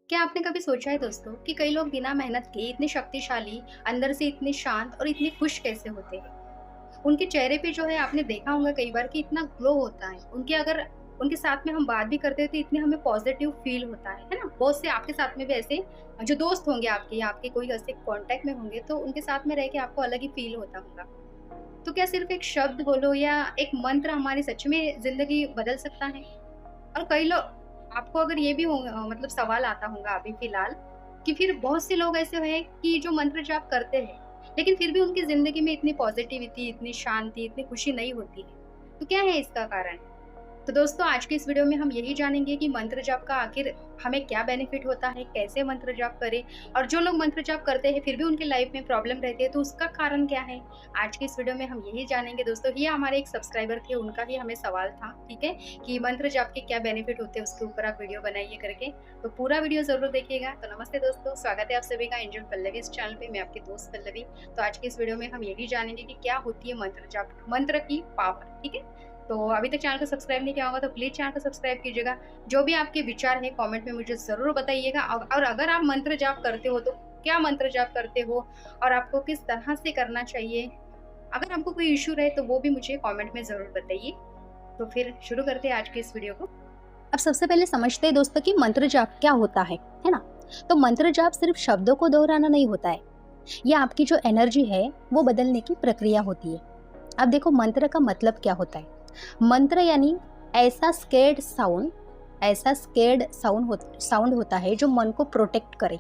क्या आपने कभी सोचा है दोस्तों कि कई लोग बिना मेहनत के इतने शक्तिशाली, अंदर से इतने शांत और इतने खुश कैसे होते हैं? उनके चेहरे पे जो है आपने देखा होगा कई बार कि इतना ग्लो होता है। उनके अगर उनके साथ में हम बात भी करते हैं तो इतने हमें पॉजिटिव फील होता है ना? बहुत से आपके साथ में भी ऐसे जो दोस्त होंगे आपके या आपके कोई ऐसे कॉन्टैक्ट में होंगे तो उनके साथ में रह के आपको अलग ही फील होता होगा। तो क्या सिर्फ एक शब्द बोलो या एक मंत्र हमारी सच में ज़िंदगी बदल सकता है? और कई लोग आपको अगर ये भी मतलब सवाल आता होगा अभी फिलहाल कि फिर बहुत से लोग ऐसे हैं कि जो मंत्र जाप करते हैं, लेकिन फिर भी उनकी ज़िंदगी में इतनी पॉज़िटिविटी, इतनी शांति, इतनी खुशी नहीं होती है। तो क्या है इसका कारण? तो दोस्तों आज की इस वीडियो में हम यही जानेंगे कि मंत्र जाप का आखिर हमें क्या बेनिफिट होता है, कैसे मंत्र जाप करें और जो लोग मंत्र जाप करते हैं फिर भी उनके लाइफ में प्रॉब्लम रहती है तो उसका कारण क्या है? आज की इस वीडियो में हम यही जानेंगे दोस्तों। ये हमारे एक सब्सक्राइबर थे, उनका ही हमें सवाल था, ठीक है? कि मंत्र जाप के क्या बेनिफिट होते हैं उसके ऊपर आप वीडियो बनाइए करके। तो पूरा वीडियो ज़रूर देखिएगा। तो नमस्ते दोस्तों, स्वागत है आप सभी का एंजल पल्लवी इस चैनल पे। मैं आपकी दोस्त पल्लवी। तो आज की इस वीडियो में हम यही जानेंगे कि क्या होती है मंत्र जाप, मंत्र की पावर, ठीक है? तो अभी तक चैनल को सब्सक्राइब नहीं किया होगा तो प्लीज़ चैनल को सब्सक्राइब कीजिएगा। जो भी आपके विचार हैं कमेंट में मुझे ज़रूर बताइएगा। और अगर आप मंत्र जाप करते हो तो क्या मंत्र जाप करते हो और आपको किस तरह से करना चाहिए? अगर आपको कोई इश्यू रहे तो वो भी मुझे कमेंट में ज़रूर बताइए। तो फिर शुरू करते हैं आज की इस वीडियो को। अब सबसे पहले समझते हैं दोस्तों कि मंत्र जाप क्या होता है ना? तो मंत्र जाप सिर्फ शब्दों को दोहराना नहीं होता है। ये आपकी जो एनर्जी है वो बदलने की प्रक्रिया होती है। अब देखो मंत्र का मतलब क्या होता है? मंत्र यानी ऐसा स्केर्ड साउंड साउंड होता है जो मन को प्रोटेक्ट करे।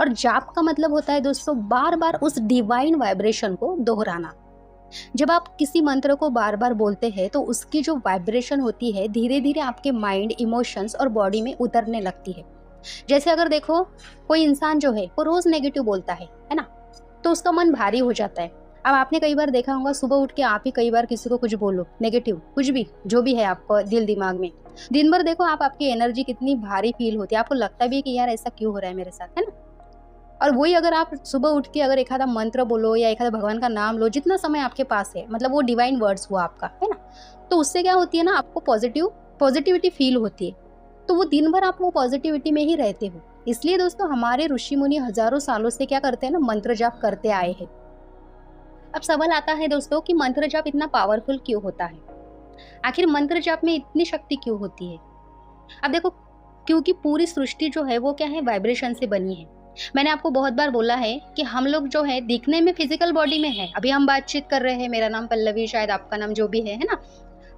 और जाप का मतलब होता है दोस्तों बार बार उस डिवाइन वाइब्रेशन को दोहराना। जब आप किसी मंत्र को बार बार बोलते हैं तो उसकी जो वाइब्रेशन होती है धीरे धीरे आपके माइंड, इमोशंस और बॉडी में उतरने लगती है। जैसे अगर देखो कोई इंसान जो है वो रोज नेगेटिव बोलता है ना? तो उसका मन भारी हो जाता है। अब आपने कई बार देखा होगा सुबह उठ के आप ही कई बार किसी को कुछ बोलो नेगेटिव, कुछ भी जो भी है आपको दिल दिमाग में, दिन भर देखो आप आपकी एनर्जी कितनी भारी फील होती है। आपको लगता भी है कि यार ऐसा क्यों हो रहा है मेरे साथ, है ना? और वही अगर आप सुबह उठ के अगर एक आधा मंत्र बोलो या एक आधा भगवान का नाम लो, जितना समय आपके पास है, मतलब वो डिवाइन वर्ड्स हुआ आपका, है ना? तो उससे क्या होती है ना, आपको पॉजिटिविटी फील होती है। तो वो दिन भर आप वो पॉजिटिविटी में ही रहते हो। इसलिए दोस्तों हमारे ऋषि मुनि हजारों सालों से क्या करते हैं ना, मंत्र जाप करते आए हैं। अब सवाल आता है दोस्तों कि मंत्र जाप इतना पावरफुल क्यों होता है? आखिर मंत्र जाप में इतनी शक्ति क्यों होती है? अब देखो, क्योंकि पूरी सृष्टि जो है वो क्या है, वाइब्रेशन से बनी है। मैंने आपको बहुत बार बोला है कि हम लोग जो है दिखने में फिजिकल बॉडी में है। अभी हम बातचीत कर रहे हैं, मेरा नाम पल्लवी, शायद आपका नाम जो भी है ना?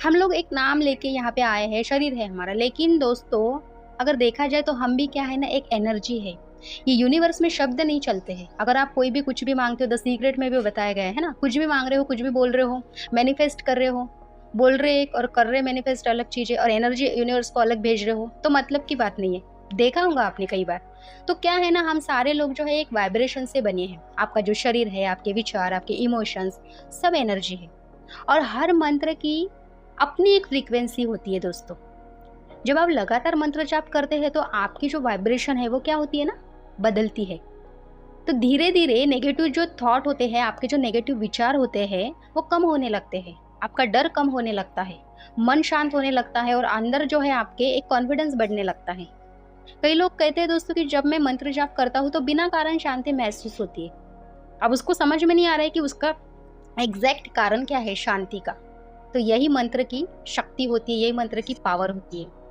हम लोग एक नाम लेके यहाँ पे आए हैं, शरीर है हमारा, लेकिन दोस्तों अगर देखा जाए तो हम भी क्या है ना, एक एनर्जी है। ये यूनिवर्स में शब्द नहीं चलते हैं। अगर आप कोई भी कुछ भी मांगते हो, द सीक्रेट में भी बताया गया है ना, कुछ भी मांग रहे हो, कुछ भी बोल रहे हो, मैनिफेस्ट कर रहे हो, बोल रहे एक और कर रहे मैनिफेस्ट अलग चीज है, और एनर्जी यूनिवर्स को अलग भेज रहे हो, तो मतलब की बात नहीं है। देखा होगा आपने कई बार। तो क्या है ना, हम सारे लोग जो है एक वाइब्रेशन से बने हैं। आपका जो शरीर है, आपके विचार, आपके इमोशंस, सब एनर्जी है। और हर मंत्र की अपनी एक फ्रीक्वेंसी होती है दोस्तों। जब आप लगातार मंत्र जाप करते हैं तो आपकी जो वाइब्रेशन है वो क्या होती है ना, बदलती है। तो धीरे धीरे नेगेटिव जो थॉट होते हैं, आपके जो नेगेटिव विचार होते हैं वो कम होने लगते हैं। आपका डर कम होने लगता है, मन शांत होने लगता है और अंदर जो है आपके एक कॉन्फिडेंस बढ़ने लगता है। कई लोग कहते हैं दोस्तों कि जब मैं मंत्र जाप करता हूँ तो बिना कारण शांति महसूस होती है। अब उसको समझ में नहीं आ रहा है कि उसका एग्जैक्ट कारण क्या है शांति का। तो यही मंत्र की शक्ति होती है, यही मंत्र की पावर होती है।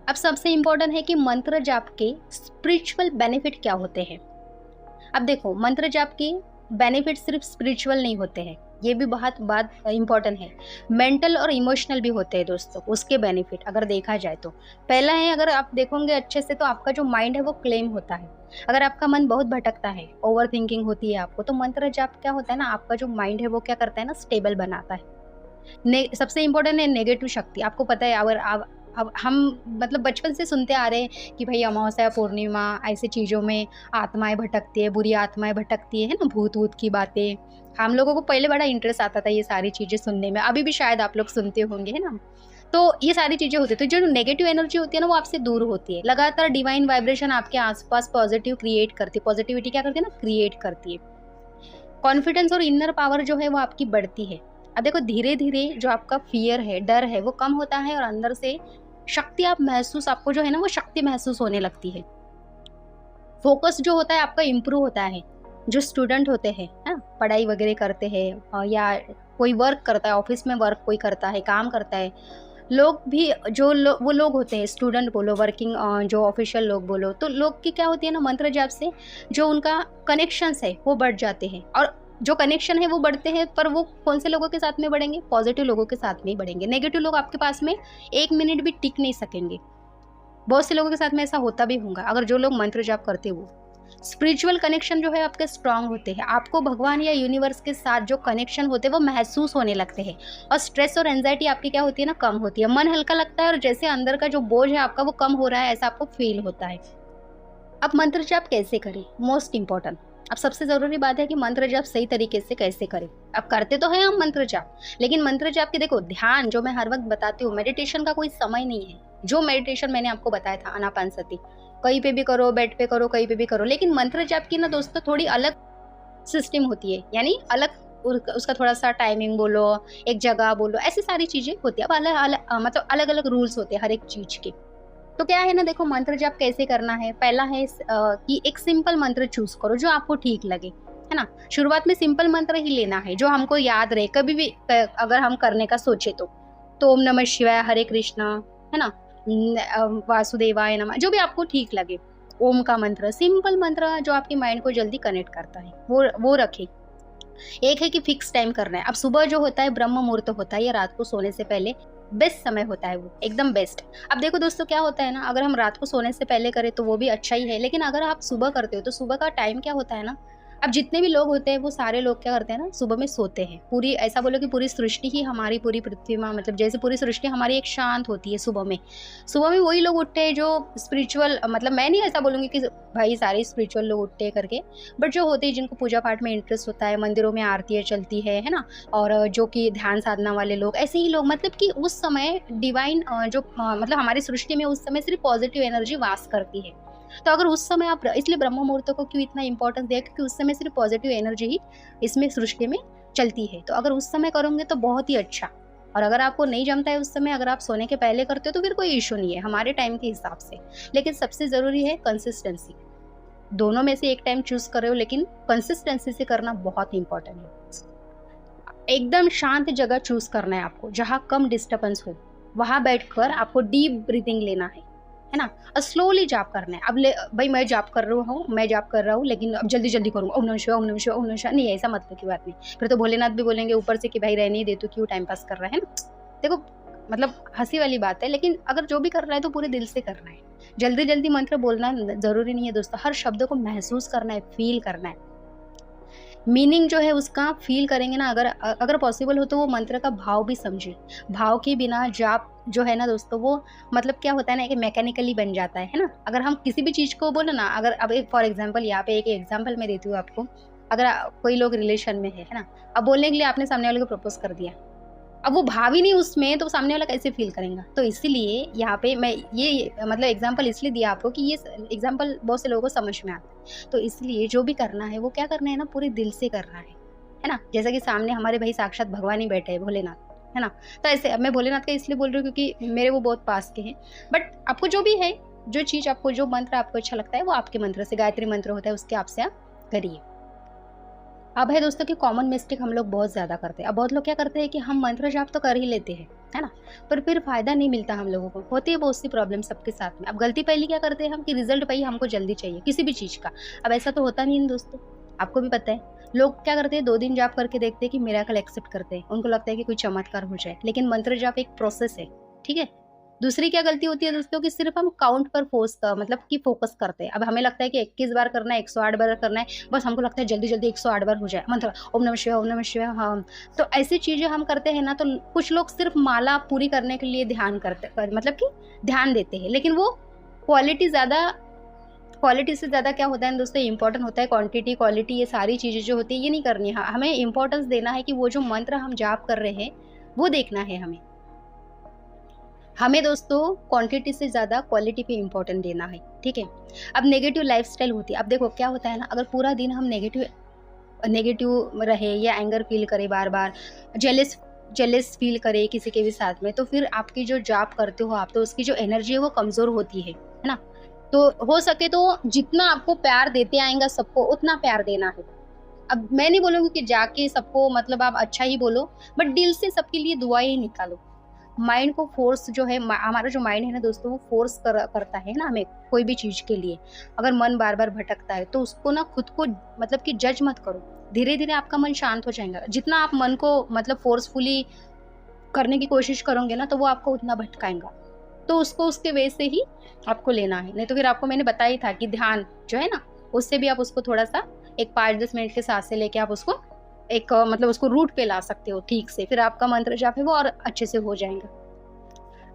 अब सबसे इम्पोर्टेंट है कि मंत्र जाप के स्पिरिचुअल बेनिफिट क्या होते हैं। अब देखो, मंत्र जाप के बेनिफिट सिर्फ स्पिरिचुअल नहीं होते हैं, ये भी बहुत बात इम्पोर्टेंट है, मेंटल और इमोशनल भी होते हैं दोस्तों उसके बेनिफिट अगर देखा जाए तो। पहला है, अगर आप देखोगे अच्छे से तो आपका जो माइंड है वो क्लेम होता है। अगर आपका मन बहुत भटकता है, ओवर थिंकिंग होती है आपको, तो मंत्र जाप क्या होता है ना, आपका जो माइंड है वो क्या करता है ना, स्टेबल बनाता है। सबसे इम्पोर्टेंट है नेगेटिव शक्ति। आपको पता है, अगर आप अब हम मतलब बचपन से सुनते आ रहे हैं कि भाई अमावस्या, पूर्णिमा, ऐसी चीज़ों में आत्माएं भटकती है, बुरी आत्माएं भटकती है ना, भूत वूत की बातें। हम लोगों को पहले बड़ा इंटरेस्ट आता था ये सारी चीज़ें सुनने में, अभी भी शायद आप लोग सुनते होंगे, है ना? तो ये सारी चीज़ें होती है, तो जो नेगेटिव एनर्जी होती है ना वो आपसे दूर होती है। लगातार डिवाइन वाइब्रेशन आपके आसपास पॉजिटिव क्रिएट करती है, पॉजिटिविटी क्या करती है ना, क्रिएट करती है। कॉन्फिडेंस और इनर पावर जो है वो आपकी बढ़ती है। अब देखो, धीरे धीरे जो आपका फियर है, डर है, वो कम होता है और अंदर से शक्ति आप महसूस, आपको जो है ना वो शक्ति महसूस होने लगती है। फोकस जो होता है आपका इम्प्रूव होता है। जो स्टूडेंट होते हैं, है ना, पढ़ाई वगैरह करते हैं या कोई वर्क करता है, ऑफिस में वर्क कोई करता है, काम करता है, लोग भी वो लोग होते हैं, स्टूडेंट बोलो, वर्किंग जो ऑफिशियल लोग बोलो, तो लोग की क्या होती है ना, मंत्र जाप से जो उनका कनेक्शंस है वो बढ़ जाते हैं। और जो कनेक्शन है वो बढ़ते हैं, पर वो कौन से लोगों के साथ में बढ़ेंगे? पॉजिटिव लोगों के साथ में ही बढ़ेंगे। नेगेटिव लोग आपके पास में 1 मिनट भी टिक नहीं सकेंगे। बहुत से लोगों के साथ में ऐसा होता भी होगा, अगर जो लोग मंत्र जाप करते हो। स्पिरिचुअल कनेक्शन जो है आपके स्ट्रांग होते हैं, आपको भगवान या यूनिवर्स के साथ जो कनेक्शन होते हैं वो महसूस होने लगते हैं, और स्ट्रेस और एंजाइटी आपकी क्या होती है ना, कम होती है। मन हल्का लगता है और जैसे अंदर का जो बोझ है आपका वो कम हो रहा है, ऐसा आपको फील होता है। अब मंत्र जाप कैसे करें? मोस्ट इंपॉर्टेंट, अब सबसे जरूरी बात है कि मंत्र जाप सही तरीके से कैसे करें। अब करते तो हैं हम मंत्र जाप, लेकिन मंत्र जाप के देखो, ध्यान जो मैं हर वक्त बताती हूँ, मेडिटेशन का कोई समय नहीं है। जो मेडिटेशन मैंने आपको बताया था आनापानसती, कहीं पे भी करो, बेड पे करो, कहीं पे भी करो, लेकिन मंत्र जाप की ना दोस्तों थोड़ी अलग सिस्टम होती है, यानी अलग उसका थोड़ा सा टाइमिंग बोलो, एक जगह बोलो, ऐसी सारी चीजें होती है। अब अलग अलग मतलब अलग अलग रूल्स होते हैं हर एक चीज के। तो क्या है ना, देखो मंत्र जाप कैसे करना है। पहला है कि एक सिंपल मंत्र चूज करो जो आपको ठीक लगे, है ना। शुरुआत में सिंपल मंत्र ही लेना है जो हमको याद रहे, कभी भी अगर हम करने का सोचे तो ओम नमः शिवाय, हरे कृष्णा, है ना, वासुदेवाय नमः, जो भी आपको ठीक लगे। ओम का मंत्र, सिंपल मंत्र जो आपके माइंड को जल्दी कनेक्ट करता है, वो रखें। एक है कि फिक्स टाइम करना है। अब सुबह जो होता है ब्रह्म मुहूर्त होता है, या रात को सोने से पहले बेस्ट समय होता है, वो एकदम बेस्ट। अब देखो दोस्तों क्या होता है ना, अगर हम रात को सोने से पहले करें तो वो भी अच्छा ही है, लेकिन अगर आप सुबह करते हो तो सुबह का टाइम क्या होता है ना, अब जितने भी लोग होते हैं वो सारे लोग क्या करते हैं ना, सुबह में सोते हैं। पूरी ऐसा बोलो कि पूरी सृष्टि ही हमारी, पूरी पृथ्वी में, मतलब जैसे पूरी सृष्टि हमारी एक शांत होती है सुबह में। सुबह में वही लोग उठते हैं जो स्पिरिचुअल, मतलब मैं नहीं ऐसा बोलूँगी कि भाई सारे स्पिरिचुअल लोग उठते हैं करके, बट जो होते हैं जिनको पूजा पाठ में इंटरेस्ट होता है, मंदिरों में आरतियाँ चलती है ना, और जो कि ध्यान साधना वाले लोग, ऐसे ही लोग, मतलब कि उस समय डिवाइन जो मतलब हमारी सृष्टि में उस समय सिर्फ पॉजिटिव एनर्जी वास करती है। तो अगर उस समय आप, इसलिए ब्रह्म मुहूर्त को क्यों इतना इंपॉर्टेंस दिया, क्योंकि उस समय सिर्फ पॉजिटिव एनर्जी ही इसमें सृष्टि में चलती है। तो अगर उस समय करोगे तो बहुत ही अच्छा। और अगर आपको नहीं जमता है उस समय, अगर आप सोने के पहले करते हो तो फिर कोई इशू नहीं है हमारे टाइम के हिसाब से। लेकिन सबसे ज़रूरी है कंसिस्टेंसी। दोनों में से एक टाइम चूज कर रहे हो, लेकिन कंसिस्टेंसी से करना बहुत इंपॉर्टेंट है। एकदम शांत जगह चूज करना है आपको, जहाँ कम डिस्टर्बेंस हो। वहाँ बैठकर आपको डीप ब्रीथिंग लेना है ना, और स्लोली जाप करना है। अब भाई मैं जाप कर रहा हूँ, लेकिन अब जल्दी जल्दी करूँगा, ओम नमः शिवाय, ओम नमः शिवाय, ओम नमः शिवाय, नहीं, ऐसा मतलब की बात नहीं। फिर तो भोलेनाथ भी बोलेंगे ऊपर से कि भाई रहने ही दे, तो क्यों टाइम पास कर रहा है ना। देखो मतलब हंसी वाली बात है, लेकिन अगर जो भी कर रहा है तो पूरे दिल से करना है। जल्दी जल्दी मंत्र बोलना जरूरी नहीं है दोस्तों, हर शब्द को महसूस करना है, फील करना है। मीनिंग जो है उसका फील करेंगे ना, अगर पॉसिबल हो तो वो मंत्र का भाव भी समझे। भाव के बिना जाप जो है ना दोस्तों, वो मतलब क्या होता है ना कि मैकेनिकली बन जाता है ना। अगर हम किसी भी चीज़ को बोलो ना, अगर अब एक फॉर एग्जांपल, यहाँ पे एक एग्जांपल मैं देती हूँ आपको। अगर कोई लोग रिलेशन में है ना, अब बोलने के लिए आपने सामने वाले को प्रपोज कर दिया, अब वो भाव ही नहीं उसमें, तो सामने वाला कैसे फील करेगा। तो इसीलिए यहाँ पे मैं ये मतलब एग्जांपल इसलिए दिया आपको कि ये एग्जांपल बहुत से लोगों को समझ में आता है। तो इसलिए जो भी करना है वो क्या करना है ना, पूरे दिल से करना है ना। जैसा कि सामने हमारे भाई साक्षात भगवान ही बैठे हैं, भोलेनाथ, है ना। तो ऐसे अब मैं भोलेनाथ का इसलिए बोल रही हूँ क्योंकि मेरे वो बहुत पास के हैं। बट आपको जो भी है, जो चीज़ आपको, जो मंत्र आपको अच्छा लगता है, वो आपके मंत्र से, गायत्री मंत्र होता है उसके आपसे आप करिए। अब है दोस्तों कि कॉमन मिस्टेक हम लोग बहुत ज़्यादा करते हैं। अब बहुत लोग क्या करते हैं कि हम मंत्र जाप तो कर ही लेते हैं, है ना, पर फिर फ़ायदा नहीं मिलता हम लोगों को। होती है बहुत सी प्रॉब्लम सबके साथ में। अब गलती पहली क्या करते हैं हम कि रिजल्ट भाई हमको जल्दी चाहिए किसी भी चीज़ का। अब ऐसा तो होता नहीं है दोस्तों, आपको भी पता है। लोग क्या करते हैं, 2 दिन जाप करके देखते हैं कि मिरेकल एक्सेप्ट करते हैं, उनको लगता है कि कोई चमत्कार हो जाए। लेकिन मंत्र जाप एक प्रोसेस है, ठीक है। दूसरी क्या गलती होती है दोस्तों कि सिर्फ हम काउंट पर मतलब कि फोकस करते हैं। अब हमें लगता है कि 21 बार करना है, 108 बार करना है, बस हमको लगता है जल्दी जल्दी 108 बार हो जाए मंत्र, ओम नमः शिवाय, ओम नमः शिवाय। हाँ, तो ऐसी चीज़ें हम करते हैं ना, तो कुछ लोग सिर्फ माला पूरी करने के लिए ध्यान मतलब कि ध्यान देते हैं, लेकिन वो क्वालिटी से ज़्यादा क्या होता है दोस्तों, इंपॉर्टेंट होता है क्वांटिटी, क्वालिटी, ये सारी चीज़ें जो होती है ये नहीं करनी है हमें। इंपॉर्टेंस देना है कि वो जो मंत्र हम जाप कर रहे हैं वो देखना है हमें दोस्तों क्वांटिटी से ज़्यादा क्वालिटी पे इम्पोर्टेंट देना है, ठीक है। अब नेगेटिव लाइफस्टाइल होती है। अब देखो क्या होता है ना, अगर पूरा दिन हम नेगेटिव रहे या एंगर फील करे, बार बार जेलस फील करे किसी के भी साथ में, तो फिर आपकी जो जाप करते हो आप, तो उसकी जो एनर्जी है वो कमज़ोर होती है ना। तो हो सके तो जितना आपको प्यार देते आएंगा सबको उतना प्यार देना है। अब मैं नहीं बोलूँगी कि जाके सबको मतलब आप अच्छा ही बोलो, बट दिल से सबके लिए दुआएँ निकालो। माइंड को फ़ोर्स जो है हमारा जो माइंड है ना दोस्तों, वो फ़ोर्स करता है ना हमें कोई भी चीज़ के लिए। अगर मन बार-बार भटकता है तो उसको ना खुद को मतलब कि जज मत करो। धीरे-धीरे आपका मन शांत हो जाएगा। जितना आप मन को मतलब फ़ोर्सफुली करने की कोशिश करोगे ना, तो वो आपको उतना भटकाएगा। तो उसको उसके वे से ही आपको लेना है। नहीं तो फिर आपको मैंने बताया ही था कि ध्यान जो है ना, उससे भी आप उसको थोड़ा-सा एक 5-10 मिनट की साँसें लेके आप उसको एक मतलब उसको रूट पे ला सकते हो ठीक से। फिर आपका मंत्र जाप है वो और अच्छे से हो जाएगा।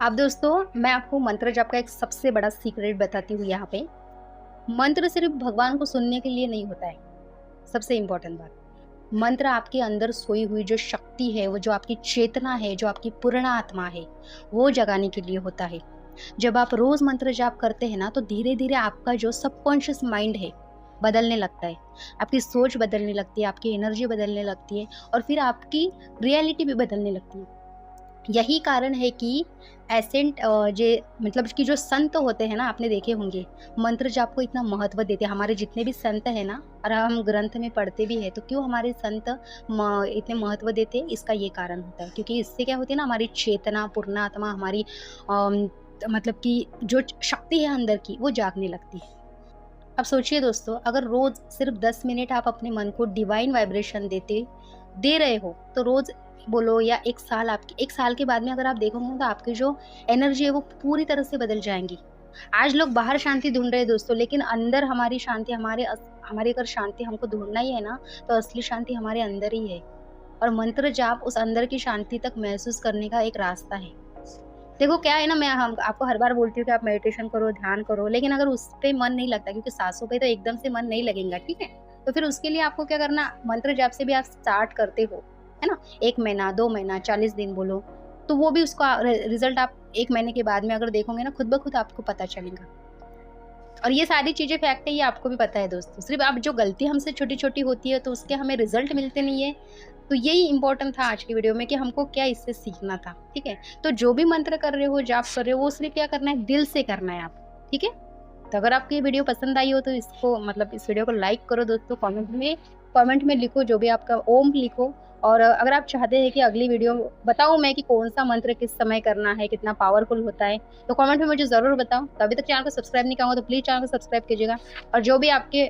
अब दोस्तों, मैं आपको मंत्र जाप का एक सबसे बड़ा सीक्रेट बताती हूँ यहाँ पे। मंत्र सिर्फ़ भगवान को सुनने के लिए नहीं होता है, सबसे इम्पोर्टेंट बात। मंत्र आपके अंदर सोई हुई जो शक्ति है, वो जो आपकी चेतना है, जो आपकी पूर्ण आत्मा है, वो जगाने के लिए होता है। जब आप रोज़ मंत्र जाप करते हैं ना, तो धीरे-धीरे आपका जो सबकॉन्शियस माइंड है, बदलने लगता है। आपकी सोच बदलने लगती है, आपकी एनर्जी बदलने लगती है और फिर आपकी रियलिटी भी बदलने लगती है। यही कारण है कि एसेंट जे मतलब कि जो संत होते हैं ना, आपने देखे होंगे, मंत्र जाप को इतना महत्व देते हैं। हमारे जितने भी संत हैं ना, और हम ग्रंथ में पढ़ते भी हैं, तो क्यों हमारे संत इतने महत्व देते हैं, इसका ये कारण होता है। क्योंकि इससे क्या होती है ना, हमारी चेतना, पूर्णात्मा, हमारी मतलब कि जो शक्ति है अंदर की, वो जागने लगती है। अब सोचिए दोस्तों, अगर रोज़ सिर्फ 10 मिनट आप अपने मन को डिवाइन वाइब्रेशन दे रहे हो, तो रोज़ बोलो या 1 साल, आपकी 1 साल के बाद में अगर आप देखोगे तो आपकी जो एनर्जी है वो पूरी तरह से बदल जाएँगी। आज लोग बाहर शांति ढूँढ रहे हैं दोस्तों, लेकिन अंदर हमारी शांति, हमारी अगर शांति हमको ढूँढना ही है ना, तो असली शांति हमारे अंदर ही है। और मंत्र जाप उस अंदर की शांति तक महसूस करने का एक रास्ता है। देखो क्या है ना, मैं हम आपको हर बार बोलती हूँ कि आप मेडिटेशन करो, ध्यान करो, लेकिन अगर उस पे मन नहीं लगता, क्योंकि साँसों पे तो एकदम से मन नहीं लगेगा, ठीक है? तो फिर उसके लिए आपको क्या करना, मंत्र जाप से भी आप स्टार्ट करते हो, है ना? 1 महीना, 2 महीना, 40 दिन बोलो, तो वो भी उसका रिज़ल्ट आप 1 महीने के बाद में अगर देखोगे ना, खुद ब खुद आपको पता चलेगा। और ये सारी चीज़ें फैक्ट है, ये आपको भी पता है दोस्तों। सिर्फ़ अब जो गलती हमसे छोटी-छोटी होती है, तो उसके हमें रिज़ल्ट मिलते नहीं है। तो यही इम्पोर्टेंट था आज की वीडियो में कि हमको क्या इससे सीखना था, ठीक है? तो जो भी मंत्र कर रहे हो, जाप कर रहे हो, वो सिर्फ़ क्या करना है, दिल से करना है आप, ठीक है? तो अगर आपको ये वीडियो पसंद आई हो, तो इसको मतलब इस वीडियो को लाइक करो दोस्तों, कमेंट में लिखो जो भी आपका ओम लिखो। और अगर आप चाहते हैं कि अगली वीडियो बताऊँ मैं कि कौन-सा मंत्र किस समय करना है, कितना पावरफुल होता है, तो कमेंट में मुझे ज़रूर बताओ। तो अभी तक चैनल को सब्सक्राइब नहीं किया होगा तो प्लीज़ चैनल को सब्सक्राइब कीजिएगा। और जो भी आपके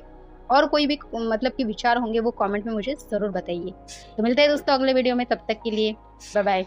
और कोई भी मतलब कि विचार होंगे, वो कमेंट में मुझे ज़रूर बताइए। तो मिलते हैं दोस्तों अगले वीडियो में, तब तक के लिए बाय बाय।